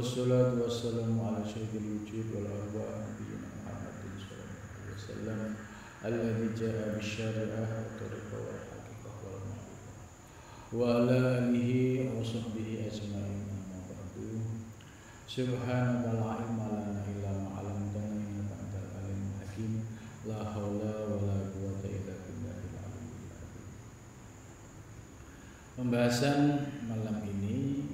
wassalatu wassalamu ala syarifil wujud wal arwah nabiyina Muhammadin sallallahu alaihi wasallam alladzi jaa bisyari'ah wa tariqah wal haqiqah wal ma'rifah wa ala alihi wa sahbihi ajma'in amma ba'du. Subhanaka la ilma lana illa ma 'allamtana innaka antal alimul hakim. La haula wala quwwata illa billahil aliyyil azim. Pembahasan malam ini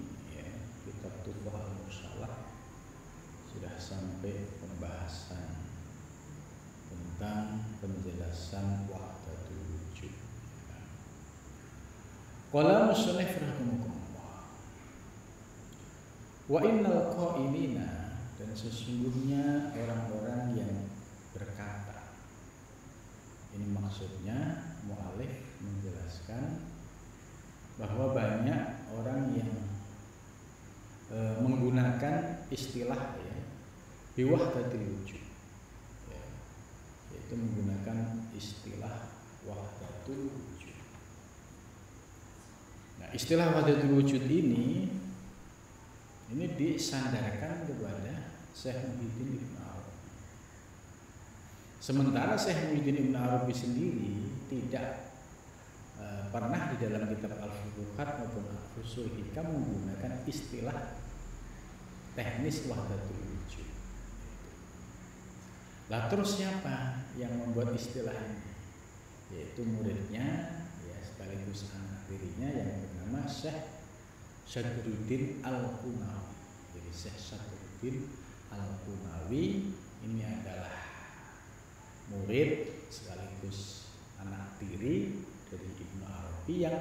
kitab Tuhfah Al-Murshalah sudah sampai pembahasan tentang penjelasan wahdatul wujud. Qala musannif rahimahullah wa innal qailina, dan sesungguhnya orang-orang yang berkata. Ini maksudnya mu'alif menjelaskan bahwa banyak orang yang menggunakan istilah biwahdatil wujud, yaitu menggunakan istilah wahdatul wujud. Nah, istilah wahdatul wujud ini disandarkan kepada Syekh Muhyiddin Ibn Arabi. Sementara Syekh Muhyiddin Ibn Arabi sendiri tidak pernah di dalam kitab Al-Futuhat maupun Al-Fusul Hikam menggunakan istilah teknis wahdatul wujud. Lah terus siapa yang membuat istilah ini? Yaitu muridnya, sekaligus anak tirinya yang bernama Syekh Sadruddin Al-Qunawi. Jadi Syekh Sadruddin Al-Qunawi ini adalah murid sekaligus anak tiri dari Ibnu Arabi yang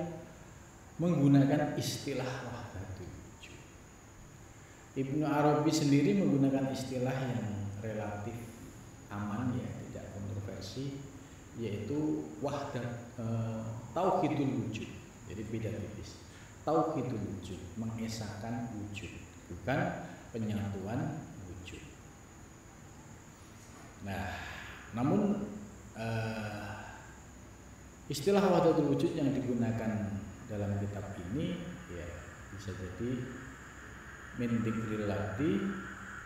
menggunakan istilah wahdatul wujud. Ibnu Arabi sendiri menggunakan istilah yang relatif aman, tidak kontroversi, yaitu tauhidul wujud. Jadi beda tipis. Tauhidul wujud, mengesahkan wujud, bukan penyatuan wujud. Nah, namun istilah wahdatul wujud yang digunakan dalam kitab ini bisa jadi min dzikril lafzi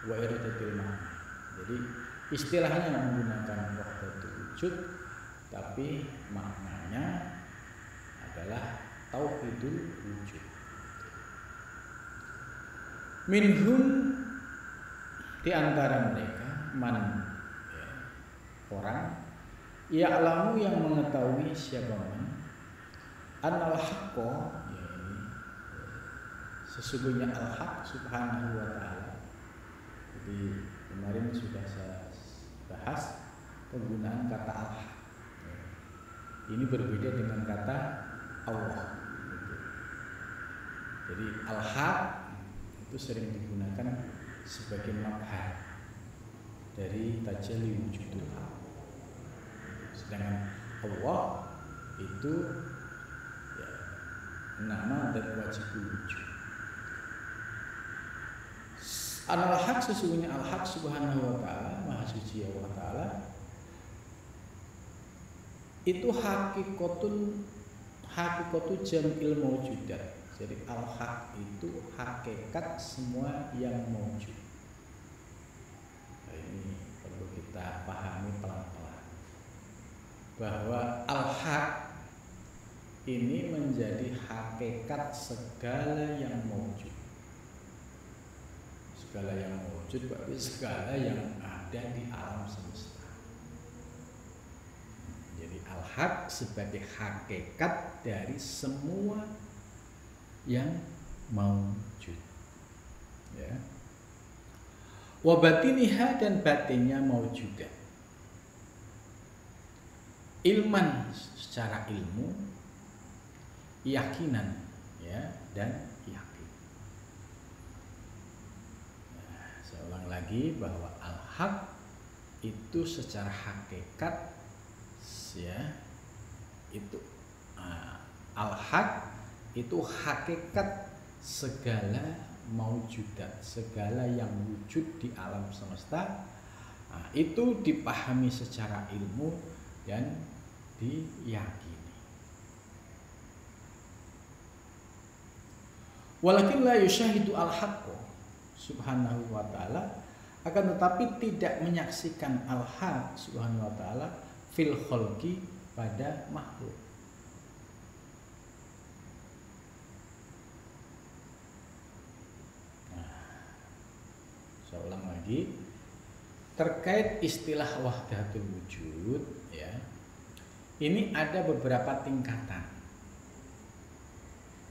wa iradatil ma'na. Jadi istilahnya menggunakan wahdatul wujud, tapi maknanya adalah tauhidul wujud. Minhum, di antara mereka, orang ya'lamu yang mengetahui siapa man annal haqqo, sesungguhnya al-haq subhanahu wa ta'ala. Jadi kemarin sudah saya bahas penggunaan kata al-haq. Ini berbeda dengan kata Allah. Jadi al-haq itu sering digunakan sebagai mabhar dari tajalli wujudul haq. Sedangkan Allah itu nama dan wajibul wujud. Al-haq, sesungguhnya al-haq subhanahu wa ta'ala, maha suci Allah ta'ala, itu hakikatu jam'il mawjudat. Jadi al-haq itu hakikat semua yang mawjud. Nah, ini perlu kita pahami pelan-pelan, bahwa al-haq ini menjadi hakikat segala yang mawjud. Segala yang mawjud berarti segala yang ada di alam semesta. Jadi al-haq sebagai hakikat dari semua yang mawjud. Wa batiniha, dan batinnya mawjudah. Ilman, secara ilmu, yakinan, dan yakin. Nah, saya ulang lagi bahwa al-haq itu secara hakikat, itu al-haq itu hakikat segala maujudat, segala yang wujud di alam semesta. Nah, itu dipahami secara ilmu dan diyakini. Walakin la yushahidu al-haqqo, Subhanahu wa ta'ala, akan tetapi tidak menyaksikan al-haq Subhanahu wa ta'ala fil khalqi pada makhluk. Saya ulang lagi, terkait istilah wahdatul wujud, ya, ini ada beberapa tingkatan.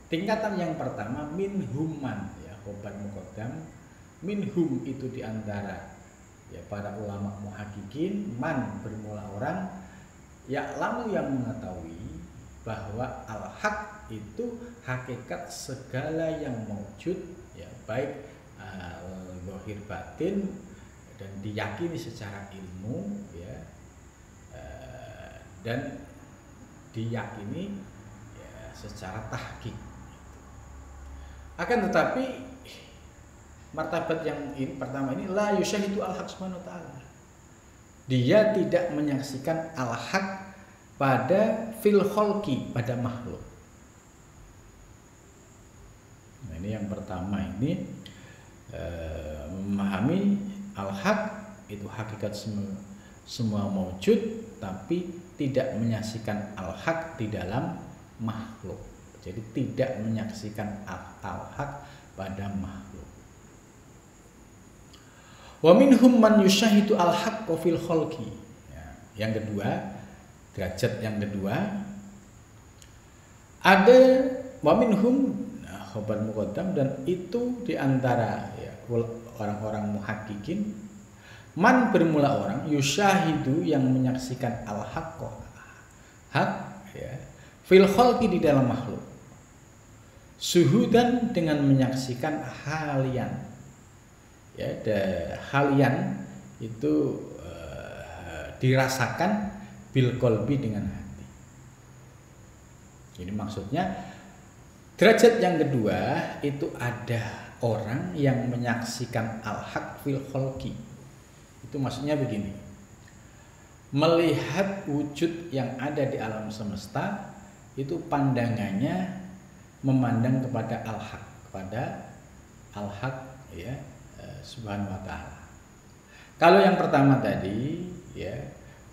Tingkatan yang pertama minhum man, ya, khobar muqaddam. Minhum itu diantara, ya, para ulama muhaqqiqin, man bermula orang, ya, lalu yang mengetahui bahwa al-haq itu hakikat segala yang mewujud, ya, baik zahir batin dan diyakini secara ilmu, ya, dan diyakini, ya, secara tahqiq. Akan tetapi martabat yang ini, pertama ini la yusyahidu al-haq subhanahu wa ta'ala, dia tidak menyaksikan al-haq pada fil khalqi, pada makhluk. Nah, ini yang pertama, ini memahami al-haq itu hakikat semua mawjud, tapi tidak menyaksikan al-haq di dalam makhluk. Jadi tidak menyaksikan al-haq pada makhluk. Wa minhum man yusyahidu al-haq fil khalqi. Ya, yang kedua, derajat yang kedua, ada wa minhum, nah, khabar muqaddam, dan itu diantara, ya, orang-orang muhaqqiqin, man bermula orang, yusyahidu yang menyaksikan al-haq, hak, ya, fil khalqi di dalam makhluk, suhudan dengan menyaksikan halian, ya, halian itu dirasakan bil qalbi dengan hati. Ini maksudnya derajat yang kedua itu ada orang yang menyaksikan al-haq fil khalqi. Itu maksudnya begini, melihat wujud yang ada di alam semesta, itu pandangannya memandang kepada al-haq, ya, subhanahu wa ta'ala. Kalau yang pertama tadi, ya,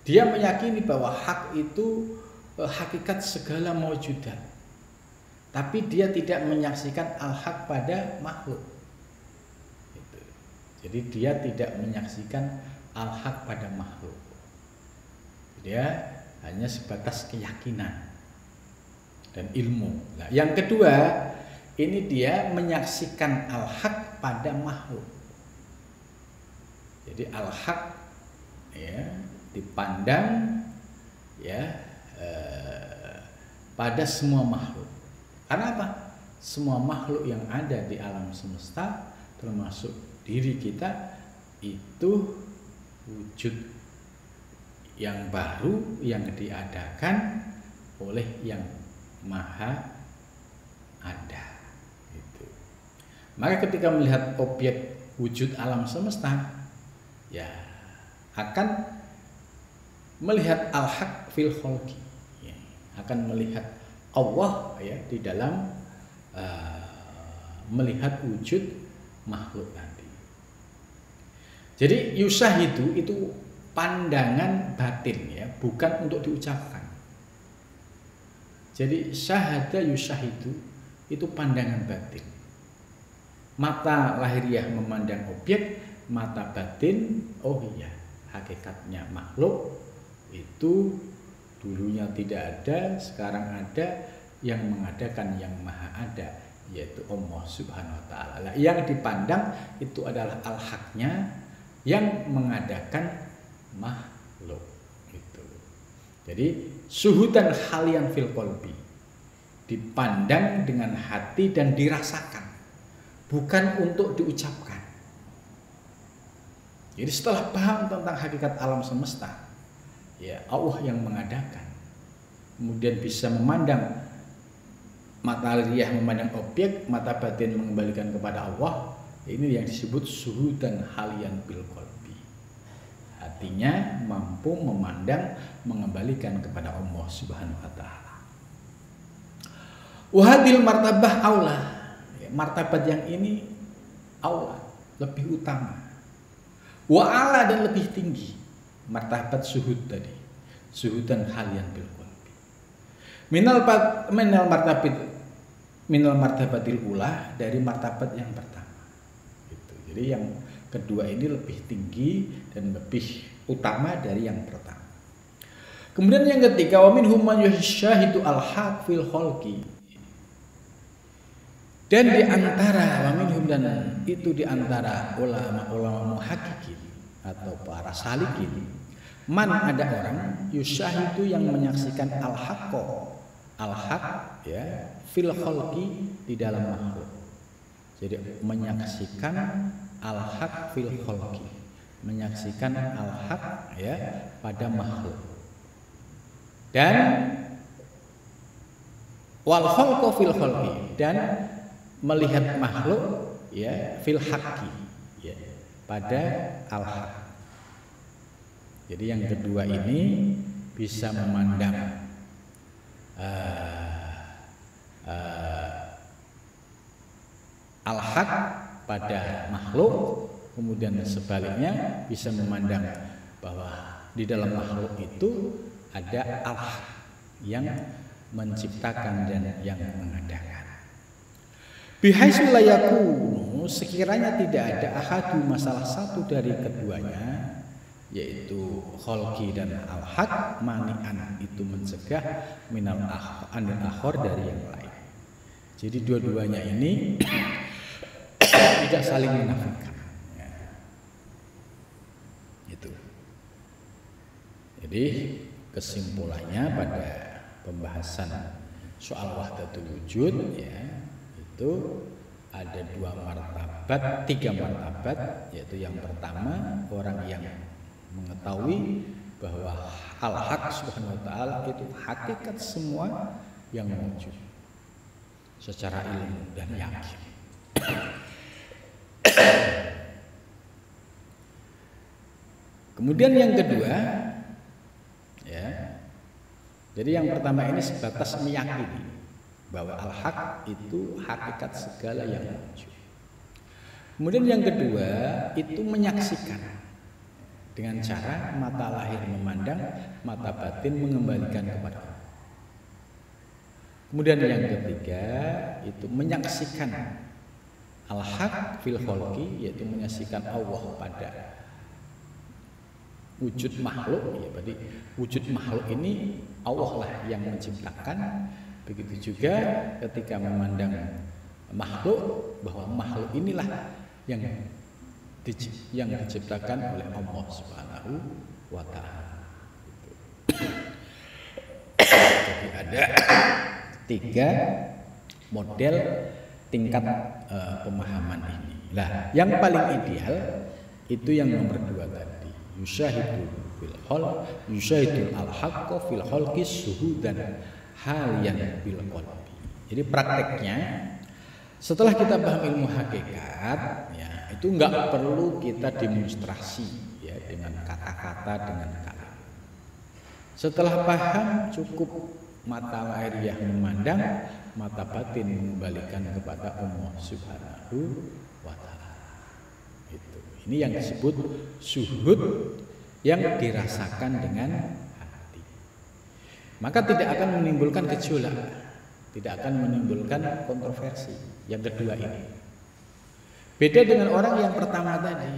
dia meyakini bahwa hak itu hakikat segala mawjudat, tapi dia tidak menyaksikan al-haq pada makhluk. Gitu. Jadi dia tidak menyaksikan al-haq pada makhluk. Dia hanya sebatas keyakinan dan ilmu. Nah, yang kedua, ini dia menyaksikan al-haq pada makhluk. Jadi al-haq, ya, dipandang, ya, pada semua makhluk. Karena apa? Semua makhluk yang ada di alam semesta, termasuk diri kita, itu wujud yang baru yang diadakan oleh yang maha ada. Gitu. Maka ketika melihat objek wujud alam semesta, ya, akan melihat al-haq fil khalqi, ya, akan melihat Allah, ya, di dalam melihat wujud makhluk tadi. Jadi yusyahidu itu pandangan batin, ya, bukan untuk diucapkan. Jadi syahada yusyahidu itu pandangan batin. Mata lahiriah memandang objek, mata batin, oh iya, hakikatnya makhluk itu dulunya tidak ada, sekarang ada, yang mengadakan yang maha ada, yaitu Allah subhanahu wa ta'ala. Yang dipandang itu adalah al-haqnya yang mengadakan makhluk. Gitu. Jadi suhudan halian fil qalbi, dipandang dengan hati dan dirasakan, bukan untuk diucapkan. Jadi setelah paham tentang hakikat alam semesta, ya, Allah yang mengadakan, kemudian bisa memandang, mata lahiriah memandang objek, mata batin mengembalikan kepada Allah. Ini yang disebut suhudan halian bil qalbi. Hatinya mampu memandang, mengembalikan kepada Allah subhanahu wa ta'ala. Wahadil martabah aula, ya, martabat yang ini aula, lebih utama. Wa ala dan lebih tinggi martabat syuhud tadi. Syuhudan halian bil qalbi. Minal martabatil ula, dari martabat yang pertama. Gitu. Jadi yang kedua ini lebih tinggi dan lebih utama dari yang pertama. Kemudian yang ketiga, wa minhum man yashahidu al-haq fil khalqi. Dan di antara wa minhum, dan itu di antara ulama-ulama muhaqqiqin atau para salikin, man, ada orang yushahidu yang menyaksikan al-haq ya, fil khalqi, di dalam makhluk. Jadi menyaksikan al-haq fil khalqi, menyaksikan al-haq ya pada makhluk. Dan wal khalqu fil khalqi, dan melihat makhluk ya fil haqqi ya pada al-haq. Jadi yang kedua ini bisa memandang al-haq pada makhluk, kemudian sebaliknya bisa memandang bahwa di dalam makhluk itu ada al-haq yang menciptakan dan yang mengadakan. Bihaitsu la yakunu, sekiranya tidak ada ahadu, masalah satu dari keduanya, yaitu khalqi dan al-haq, mani'an, itu mencegah minal anil akhor, dari yang lain. Jadi dua-duanya ini tidak saling menafikan ya. Itu. Jadi kesimpulannya pada pembahasan soal wahdatul wujud ya, itu ada tiga martabat, yaitu yang pertama orang yang mengetahui bahwa al-haq subhanahu wa ta'ala itu hakikat semua yang wujud secara ilmu dan yakin. Kemudian yang kedua ya, jadi yang pertama ini sebatas meyakini bahwa al-haq itu hakikat segala yang wujud. Kemudian yang kedua itu menyaksikan dengan cara mata lahir memandang, mata batin mengembalikan kepada Allah. Kemudian yang ketiga itu menyaksikan al-haq fil khalqi, yaitu menyaksikan Allah pada wujud makhluk ya. Berarti wujud makhluk ini Allah lah yang menciptakan. Begitu juga ketika memandang makhluk, bahwa makhluk inilah yang diciptakan oleh Allah Subhanahu wa ta'ala. Jadi ada tiga model tingkat pemahaman ini. Nah, yang paling ideal itu yang nomor 2 tadi. Yusyahidul al-haqqa fil khalqi syuhudan haliyan bil qalbi. Jadi prakteknya setelah kita paham ilmu hakikat ya, itu enggak perlu kita demonstrasi ya dengan kata-kata, dengan kalimat. Setelah paham cukup mata lahiriah memandang, mata batin mengembalikan kepada Allah Subhanahu wa ta'ala. Ini yang disebut syuhud yang dirasakan dengan hati. Maka tidak akan menimbulkan gejolak, tidak akan menimbulkan kontroversi. Yang kedua ini beda dengan orang yang pertama tadi.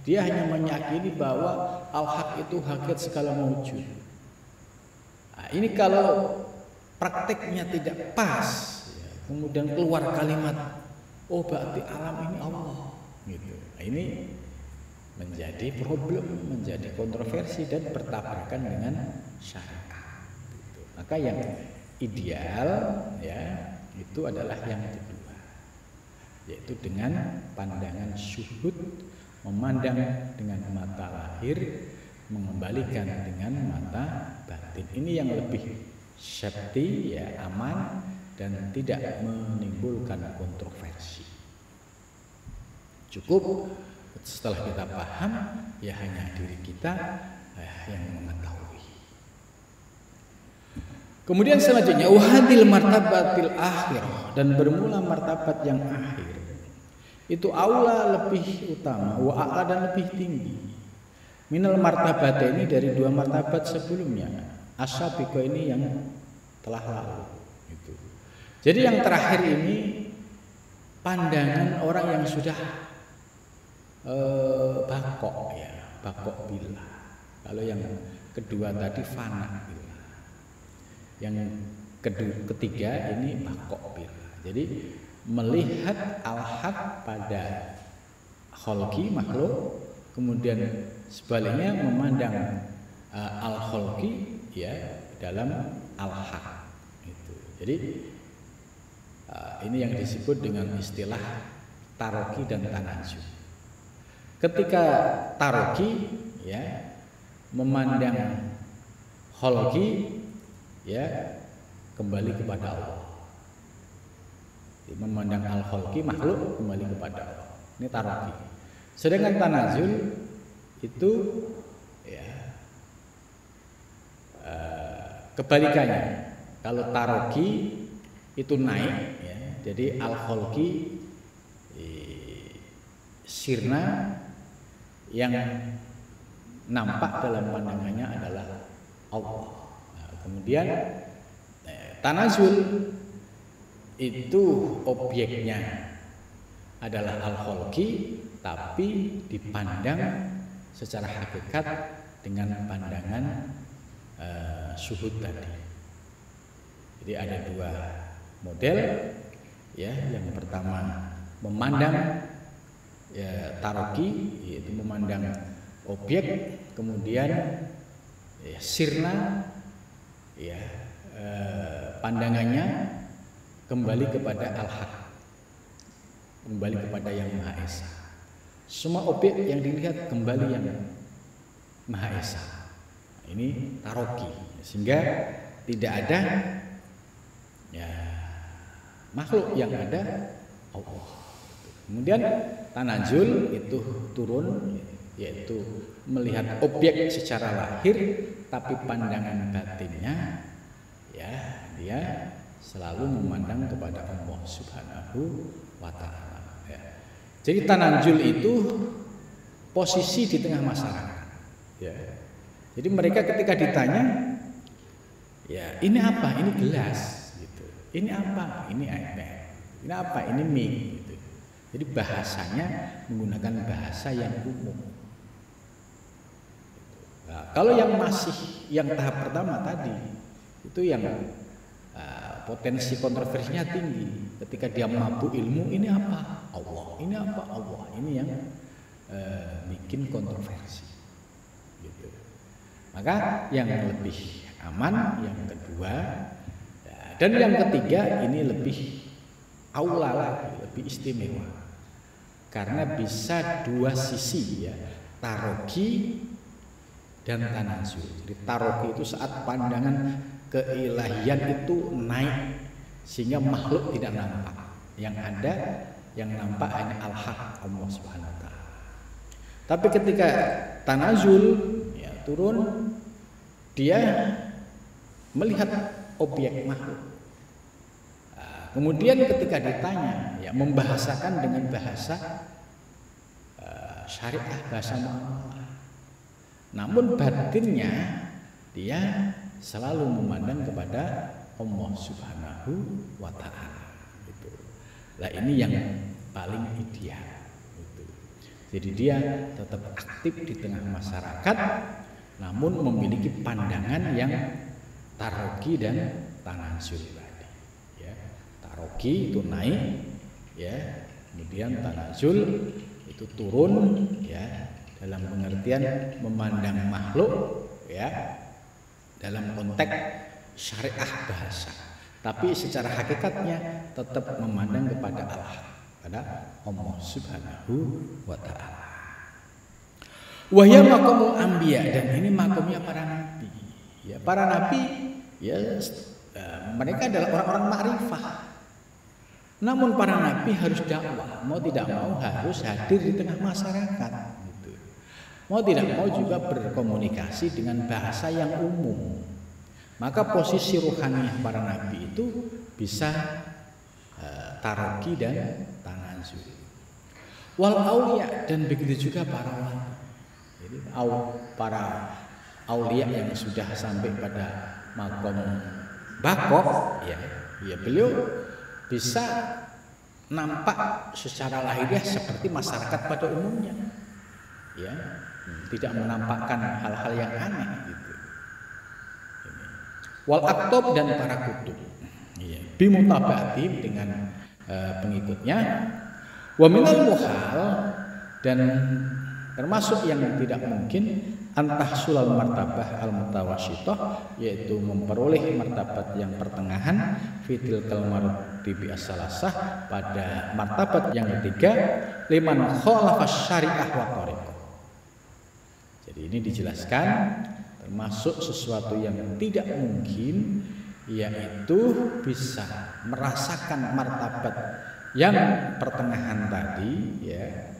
Dia hanya meyakini bahwa al-haq itu hakikat segala wujud. Nah, ini kalau prakteknya tidak pas ya, kemudian keluar kalimat oh berarti alam ini Allah gitu. Nah, ini menjadi problem, menjadi kontroversi dan bertabrakan dengan syariat gitu. Maka yang ideal ya itu adalah yang kedua, yaitu dengan pandangan syuhud, memandang dengan mata lahir, mengembalikan dengan mata batin. Ini yang lebih safety ya, aman dan tidak menimbulkan kontroversi. Cukup setelah kita paham ya hanya diri kita yang mengetahui. Kemudian selanjutnya wahadil martabatil akhir, dan bermula martabat yang akhir itu aula lebih utama, wa a'la dan lebih tinggi. Minal martabat ini dari dua martabat sebelumnya. Asyabiqah ini yang telah lalu. Gitu. Jadi yang terakhir ini pandangan orang yang sudah bakok ya, bakok billah. Kalau yang kedua tadi fana billah. Yang ketiga ini bakok billah. Jadi melihat al-haq pada kholqi makhluk, kemudian sebaliknya memandang al-kholqi ya dalam al-haq. Gitu. Jadi ini yang disebut dengan istilah taroki dan tanazul. Ketika taroki ya memandang kholqi ya kembali kepada Allah. Memandang al-kholqi makhluk kembali kepada Allah. Ini taroki. Sedangkan tanazul itu ya kebalikannya. Kalau taroki itu naik ya, jadi al-kholqi sirna yang nampak dalam pandangannya adalah Allah. Nah, kemudian tanazul itu objeknya adalah al-kholqi tapi dipandang secara hakikat dengan pandangan syuhud tadi. Jadi ada dua model ya, yang pertama memandang ya taroki, yaitu memandang objek, kemudian ya, sirna ya pandangannya kembali kepada al-haq, kembali kepada yang Maha Esa. Semua objek yang dilihat kembali yang Maha Esa. Ini taroki, sehingga tidak ada ya makhluk, yang ada Allah. Kemudian tanazul itu turun, yaitu melihat objek secara lahir, tapi pandangan batinnya ya dia selalu memandang kepada Allah Subhanahu wa ta'ala ya. Jadi tanazul itu posisi di tengah masyarakat ya. Jadi mereka ketika ditanya ya ini apa? Ini gelas gitu. Ini apa? Ini iPad. Ini apa? Ini mie gitu. Jadi bahasanya menggunakan bahasa yang umum. Nah, kalau yang masih yang tahap pertama tadi itu yang potensi kontroversinya tinggi. Ketika dia mabuk ilmu, ini apa? Allah. Ini apa? Allah. Ini yang bikin kontroversi. Gitu. Maka yang lebih aman yang kedua, dan yang ketiga ini lebih aula lagi, lebih istimewa. Karena bisa dua sisi ya, taroki dan tanazul. Jadi taroki itu saat pandangan keilahian itu naik sehingga makhluk tidak nampak. Yang ada yang nampak hanya al-haq, Allah Subhanahu wa ta'ala. Tapi ketika tanazul ya, turun, dia melihat objek makhluk. Kemudian ketika ditanya ya membahasakan dengan bahasa syariah, bahasa muamalah. Namun batinnya dia selalu memandang kepada Allah Subhanahu wa ta'ala gitu. Nah ini yang paling ideal gitu. Jadi dia tetap aktif di tengah masyarakat, namun memiliki pandangan yang taroki dan tanazul tadi ya. Taroki itu naik ya, kemudian tanazul itu turun ya, dalam pengertian memandang makhluk ya dalam konteks syariah bahasa, tapi secara hakikatnya tetap memandang kepada Allah, pada Allah Subhanahu wa ta'ala. Wahya maqamul anbiya, dan ini makamnya para nabi. Ya, para nabi ya mereka adalah orang-orang makrifah. Namun para nabi harus dakwah, mau tidak mau harus hadir di tengah masyarakat gitu. Mau tidak mau juga berkomunikasi dengan bahasa yang umum. Maka posisi ruhani para nabi itu bisa taroki dan tanazul. Wal aulia, dan begitu juga para wali. Jadi para aulia yang sudah sampai pada makom bakoh, ya beliau bisa nampak secara lahiriah seperti masyarakat pada umumnya, ya, tidak menampakkan hal-hal yang aneh gitu. Wal aktob, dan para kutub, bimutabatim, dengan pengikutnya. Wa minal muhal, dan termasuk yang tidak mungkin, antahsulal martabah al mutawasyithah, yaitu memperoleh martabat yang pertengahan, fitil kalmar tibi as-salasah, pada martabat yang ketiga, liman khalafas syariah wa thariqah. Jadi ini dijelaskan termasuk sesuatu yang tidak mungkin, yaitu bisa merasakan martabat yang pertengahan tadi, ya.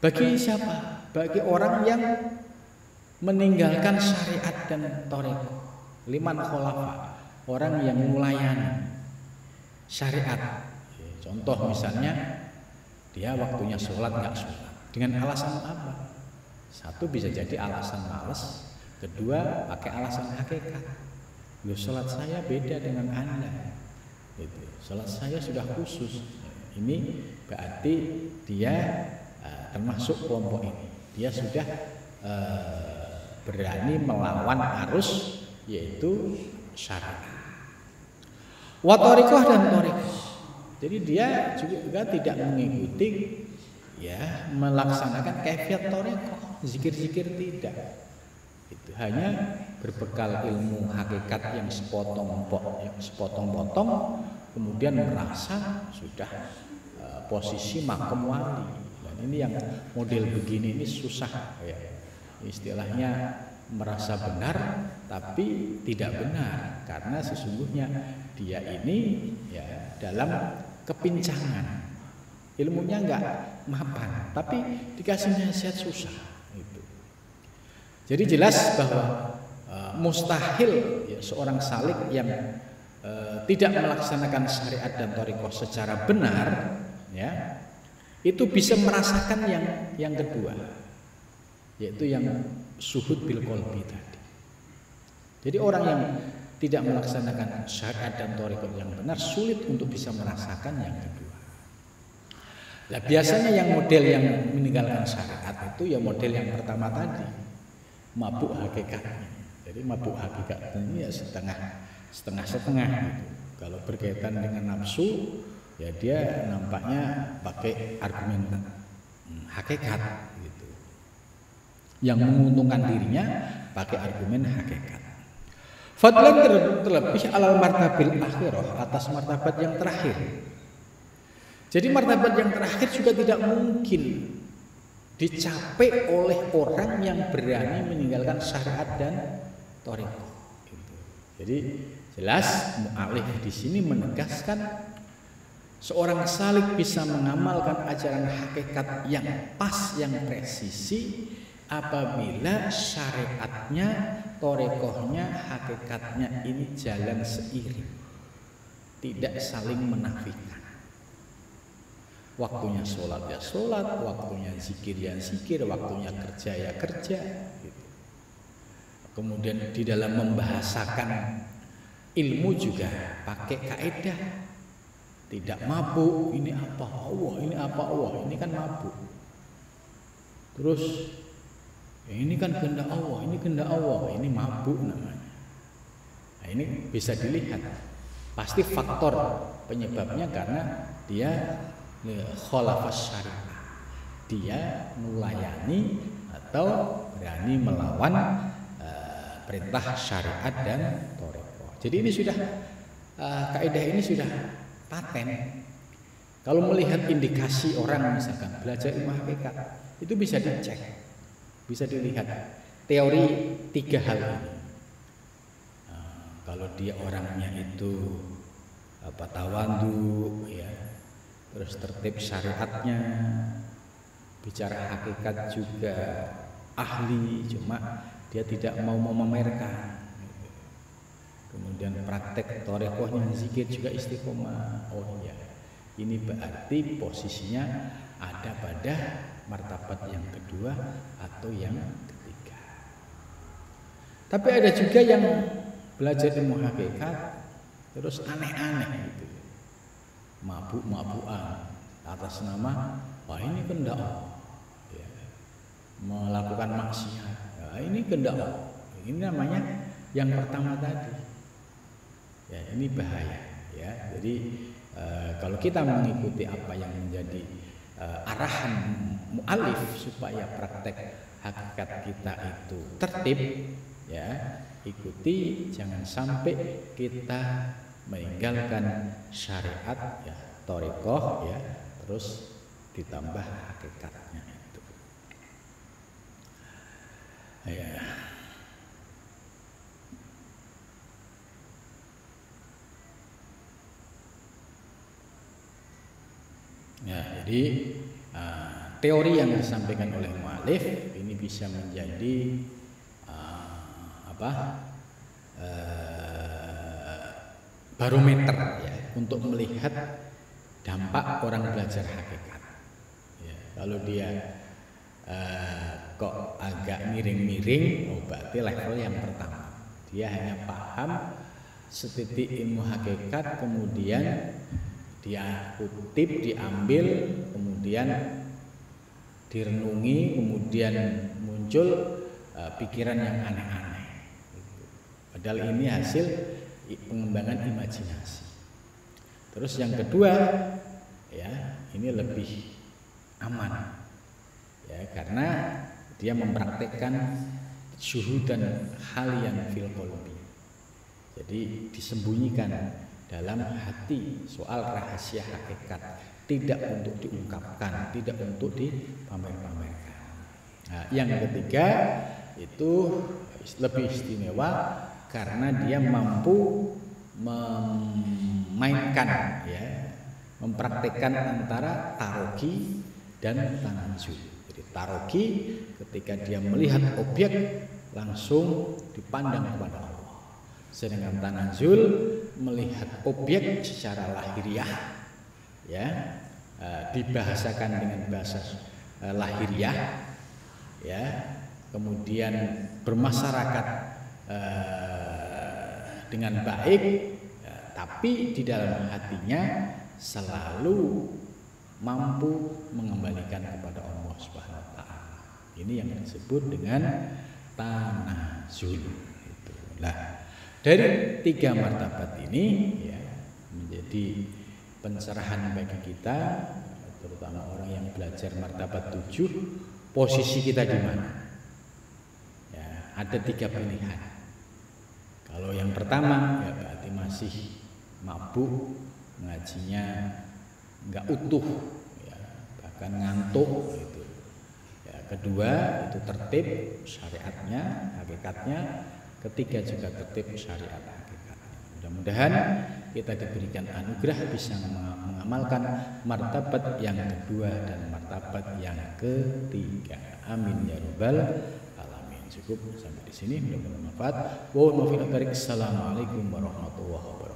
Bagi siapa? Bagi orang yang meninggalkan syariat dan thariqah. Liman khalafa, orang yang melayani syariat. Contoh misalnya, dia waktunya sholat nggak sholat. Dengan alasan apa? Satu bisa jadi alasan malas, kedua pakai alasan hakikat. Loh, sholat saya beda dengan Anda. Gitu. Sholat saya sudah khusus. Ini berarti dia termasuk kelompok ini. Dia sudah berani melawan arus, yaitu syariat. Wa thariqah, dan thariqah. Jadi dia juga tidak mengikuti, ya, melaksanakan kaifiat thariqah, zikir-zikir tidak. Itu hanya berbekal ilmu hakikat yang sepotong-potong, kemudian merasa sudah posisi makom wali. Dan ini yang model begini ini susah, ya. Istilahnya merasa benar tapi tidak benar, karena sesungguhnya dia ini, ya, dalam kepincangan, ilmunya enggak mapan, tapi dikasih nasihat susah. Itu. Jadi jelas bahwa mustahil, ya, seorang salik yang tidak melaksanakan syariat dan thariqah secara benar, ya, itu bisa merasakan yang kedua, yaitu yang suhud bil qalbi tadi. Jadi orang yang tidak melaksanakan syariat dan thariqah yang benar sulit untuk bisa merasakan yang kedua. Nah, biasanya yang model yang meninggalkan syariat itu ya model yang pertama tadi, mabuk hakikatnya. Jadi mabuk hakikat ini ya setengah-setengah gitu. Kalau berkaitan dengan nafsu, ya dia nampaknya pakai argumen hakikat gitu. Yang menguntungkan dirinya pakai argumen hakikat. Fadlan terlebih alal martabil akhirah, atas martabat yang terakhir. Jadi martabat yang terakhir juga tidak mungkin dicapai oleh orang yang berani meninggalkan syariat dan thariqah. Jadi jelas mu'alif di sini menegaskan seorang salik bisa mengamalkan ajaran hakikat yang pas, yang presisi, apabila syariatnya, thariqahnya, hakikatnya ini jalan seiring, tidak saling menafikan. Waktunya sholat ya sholat, waktunya zikir ya zikir, waktunya kerja ya kerja. Gitu. Kemudian di dalam membahasakan ilmu juga pakai kaidah, tidak mabuk. Ini apa Allah, ini apa Allah, ini kan mabuk. Terus ini kan kehendak Allah, ini kehendak Allah, ini mabuk namanya. Nah, ini bisa dilihat. Pasti faktor penyebabnya karena dia khalafas syariah, dia melayani atau berani melawan perintah syariat dan thariqah. Jadi ini sudah kaidah ini sudah paten. Kalau melihat indikasi orang misalkan belajar ilmu hakikat, itu bisa dicek, bisa dilihat teori 3 hal ini. Kalau dia orangnya itu tawadhu, ya, terus tertib syariatnya, bicara hakikat juga ahli, cuma dia tidak mau memamerkan. Kemudian praktek thariqahnya zikir juga istiqomah. Oh iya, ini berarti posisinya ada pada martabat yang kedua atau yang ketiga. Tapi ada juga yang belajar ilmu hakikat terus aneh-aneh gitu, mabuk-mabukan atas nama wah ini kehendak Allah, ya, melakukan maksiat, ya, ini kehendak Allah. Ini namanya yang pertama tadi, ya ini bahaya, ya. Jadi kalau kita mengikuti apa yang menjadi arahan mu'alif supaya praktek hakikat kita itu tertib, ya ikuti, jangan sampai kita meninggalkan syariat, ya thariqah, ya terus ditambah hakikatnya itu, ya. Ya, jadi teori yang disampaikan oleh mu'alif ini bisa menjadi barometer, ya, untuk melihat dampak orang belajar hakikat. Ya, kalau dia kok agak miring-miring, oh berarti level yang pertama. Dia hanya paham setitik ilmu hakikat, kemudian dia kutip, diambil, kemudian direnungi, kemudian muncul pikiran yang aneh-aneh. Padahal ini hasil pengembangan imajinasi. Terus yang kedua, ya ini lebih aman, ya karena dia mempraktekkan syuhudan halian fil qalbi. Jadi disembunyikan dalam hati soal rahasia hakikat, tidak untuk diungkapkan, tidak untuk dipamer-pamerkan. Nah, yang ketiga itu lebih istimewa karena dia mampu memainkan, ya, mempraktekkan antara taroki dan tanazul. Jadi taroki ketika dia melihat objek langsung dipandang kepada Allah, sedangkan tanazul melihat objek secara lahiriah, ya dibahasakan dengan bahasa lahiriah, ya kemudian bermasyarakat dengan baik, ya, tapi di dalam hatinya selalu mampu mengembalikan kepada Allah Subhanahu wa taala. Ini yang disebut dengan tanazul itu. Nah, dari 3 martabat ini, ya, menjadi pencerahan bagi kita, terutama orang yang belajar martabat 7, posisi kita di mana. Ya, ada 3 pilihan. Kalau yang pertama, ya berarti masih mabuk, ngajinya nggak utuh, ya, bahkan ngantuk gitu. Ya, kedua itu tertib syariatnya, hakikatnya. Ketiga juga tertib syariat hakikatnya. Mudah-mudahan kita diberikan anugerah bisa mengamalkan martabat yang kedua dan martabat yang ketiga. Amin ya rabbal alamin. Cukup sampai di sini, mudah-mudahan bermanfaat. Assalamualaikum warahmatullahi wabarakatuh.